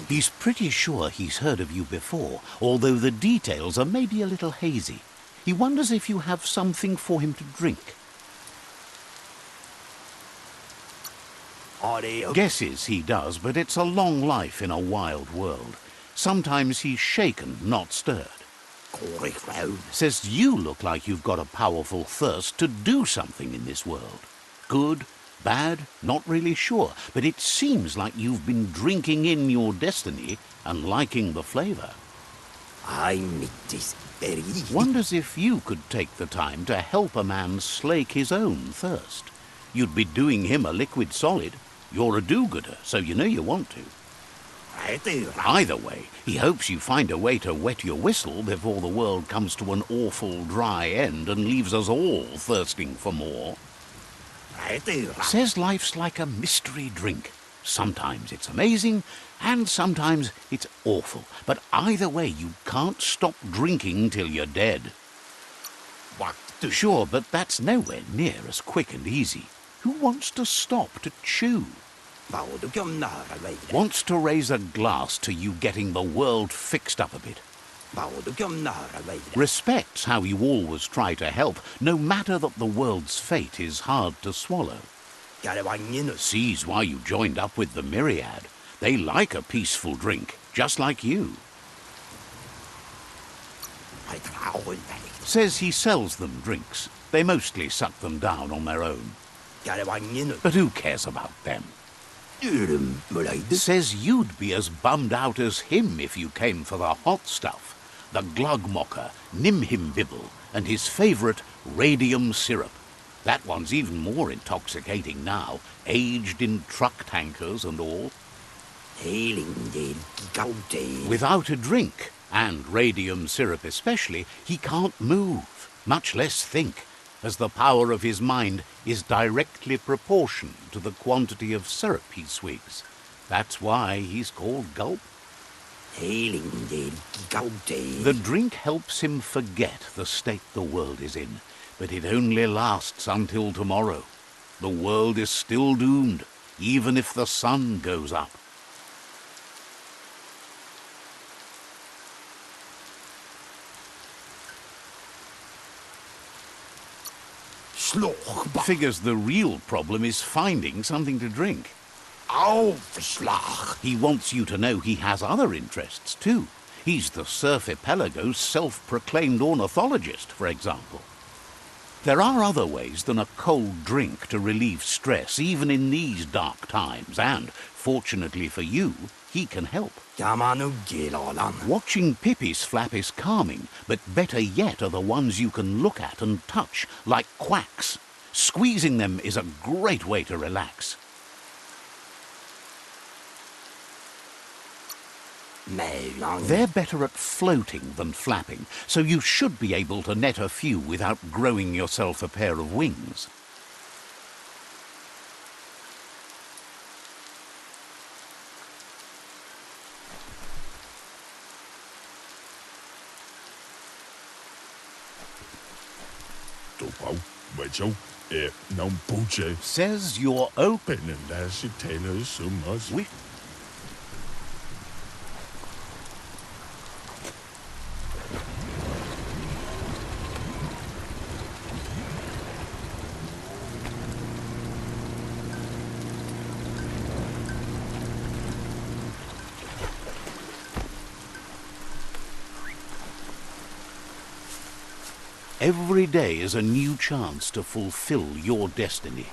He's pretty sure he's heard of you before, although the details are maybe a little hazy. He wonders if you have something for him to drink. Guesses he does, but it's a long life in a wild world. Sometimes he's shaken, not stirred. Says you look like you've got a powerful thirst to do something in this world. Good, bad, not really sure, but it seems like you've been drinking in your destiny and liking the flavour. Wonders if you could take the time to help a man slake his own thirst. You'd be doing him a liquid solid. You're a do-gooder, so you know you want to. Either way, he hopes you find a way to wet your whistle before the world comes to an awful dry end and leaves us all thirsting for more. Says life's like a mystery drink. Sometimes it's amazing, and sometimes it's awful. But either way, you can't stop drinking till you're dead. Sure, but that's nowhere near as quick and easy. Who wants to stop to chew? Wants to raise a glass to you getting the world fixed up a bit. Respects how you always try to help, no matter that the world's fate is hard to swallow. Sees why you joined up with the myriad. They like a peaceful drink, just like you. Says he sells them drinks. They mostly suck them down on their own. But who cares about them? Says you'd be as bummed out as him if you came for the hot stuff. The glugmocker, nimhimbibble, and his favourite radium syrup. That one's even more intoxicating now, aged in truck tankers and all. Without a drink, and radium syrup especially, he can't move, much less think, as the power of his mind is directly proportional to the quantity of syrup he swigs. That's why he's called Gulp. The drink helps him forget the state the world is in, but it only lasts until tomorrow. The world is still doomed, even if the sun goes up. Figures the real problem is finding something to drink. He wants you to know he has other interests too. He's the Surfipelago's self-proclaimed ornithologist, for example. There are other ways than a cold drink to relieve stress, even in these dark times, and, fortunately for you, he can help. Watching Pippi's flap is calming, but better yet are the ones you can look at and touch, like quacks. Squeezing them is a great way to relax. They're better at floating than flapping, so you should be able to net a few without growing yourself a pair of wings. Says you're open. Every day is a new chance to fulfill your destiny.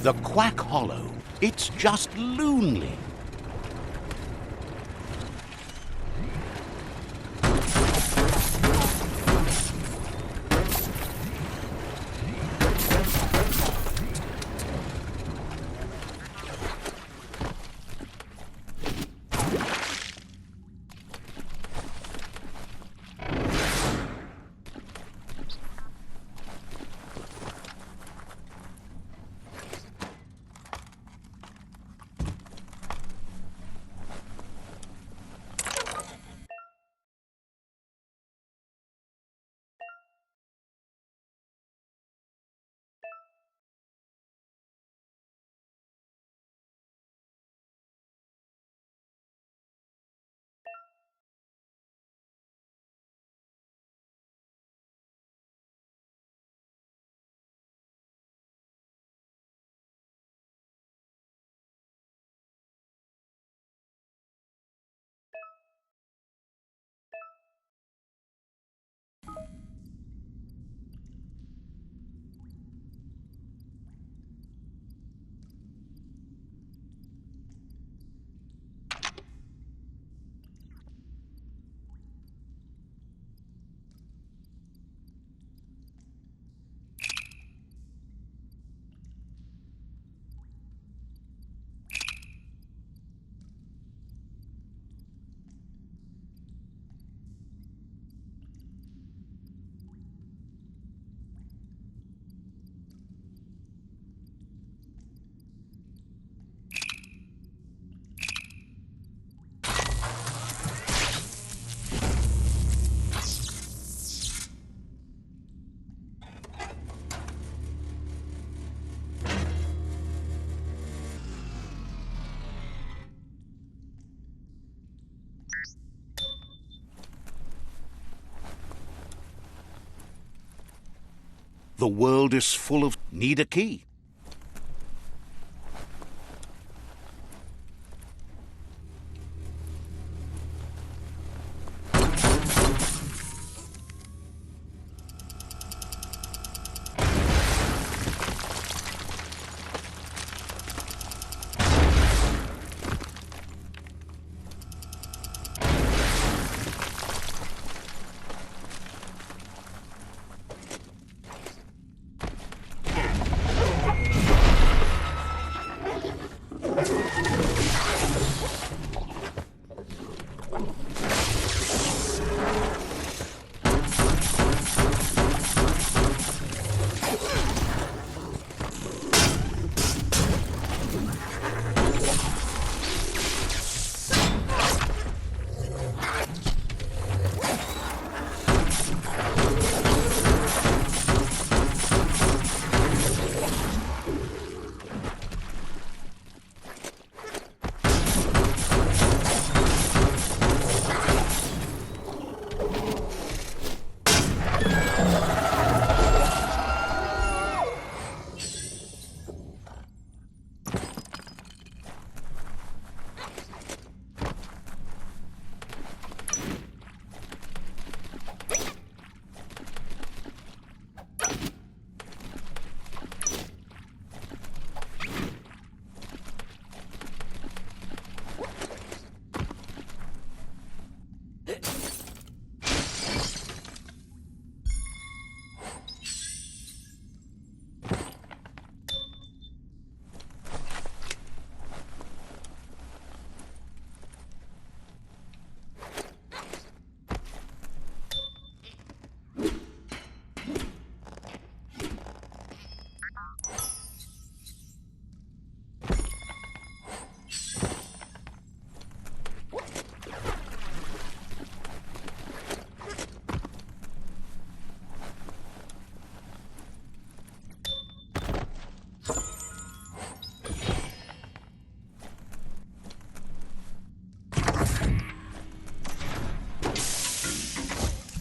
The Quack Hollow. It's just lonely. The world is full of need a key.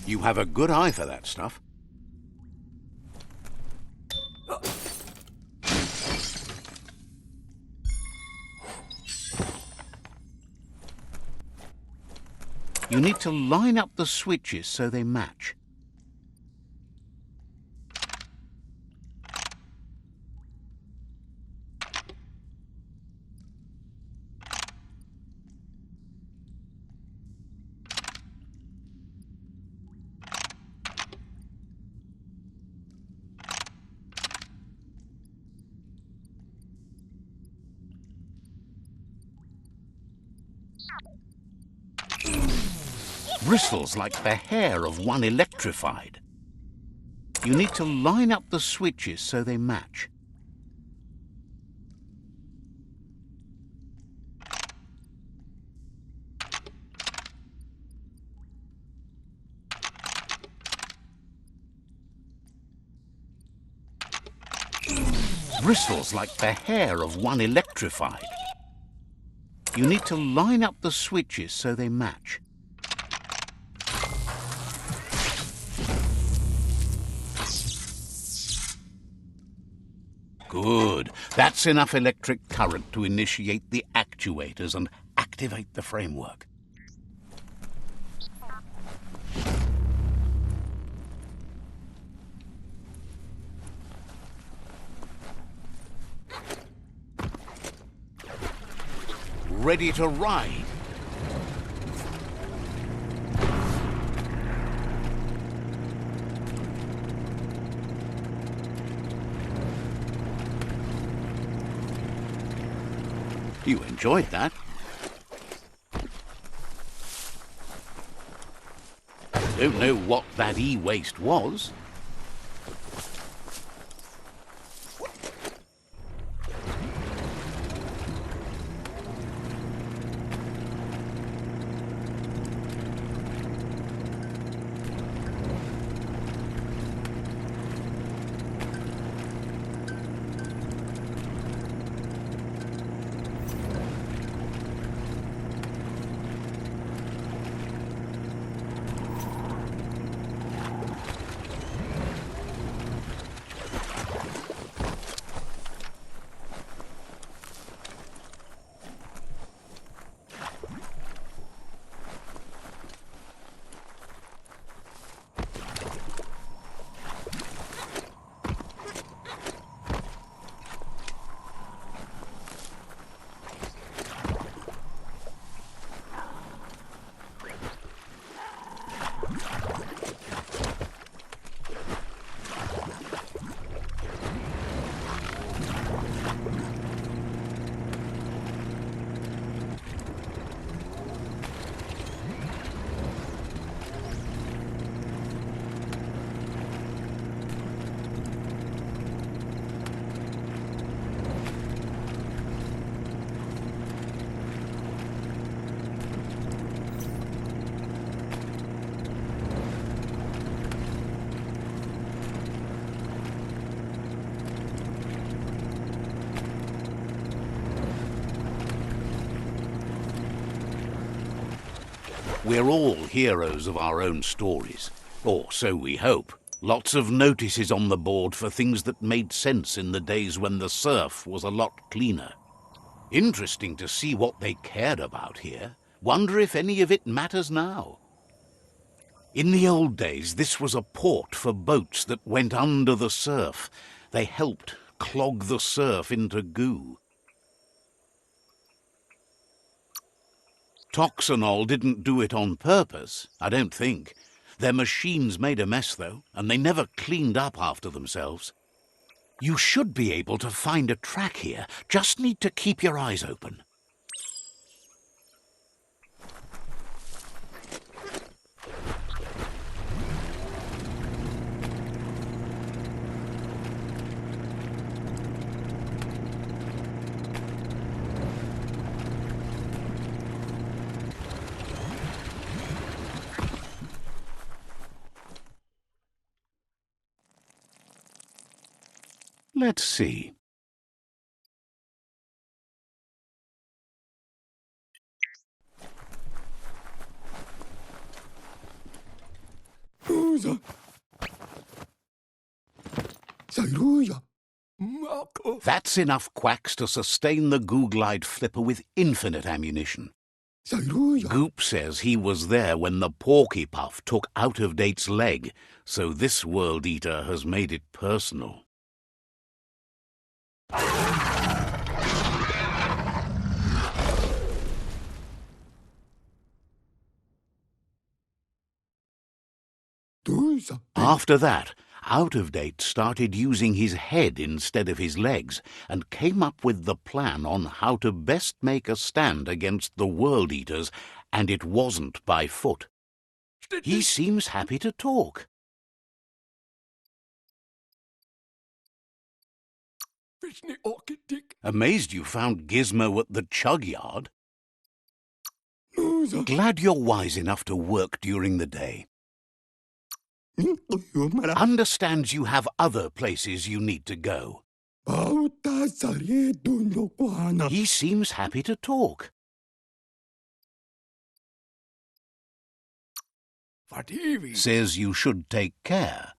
You have a good eye for that stuff. You need to line up the switches so they match. Bristles like the hair of one electrified. You need to line up the switches so they match. Bristles like the hair of one electrified. You need to line up the switches so they match. Good. That's enough electric current to initiate the actuators and activate the framework. Ready to ride. You enjoyed that. Don't know what that e-waste was. We're all heroes of our own stories. Or so we hope. Lots of notices on the board for things that made sense in the days when the surf was a lot cleaner. Interesting to see what they cared about here. Wonder if any of it matters now. In the old days, this was a port for boats that went under the surf. They helped clog the surf into goo. Toxanol didn't do it on purpose, I don't think. Their machines made a mess, though, and they never cleaned up after themselves. You should be able to find a track here. Just need to keep your eyes open. Let's see. That's enough quacks to sustain the Googlide flipper with infinite ammunition. Goop says he was there when the Porky Puff took Out-of-Date's leg, so this World Eater has made it personal. After that, Out-of-Date started using his head instead of his legs and came up with the plan on how to best make a stand against the World Eaters, and it wasn't by foot. He seems happy to talk. Amazed you found Gizmo at the chug yard. Glad you're wise enough to work during the day. Understands you have other places you need to go. He seems happy to talk. Says you should take care.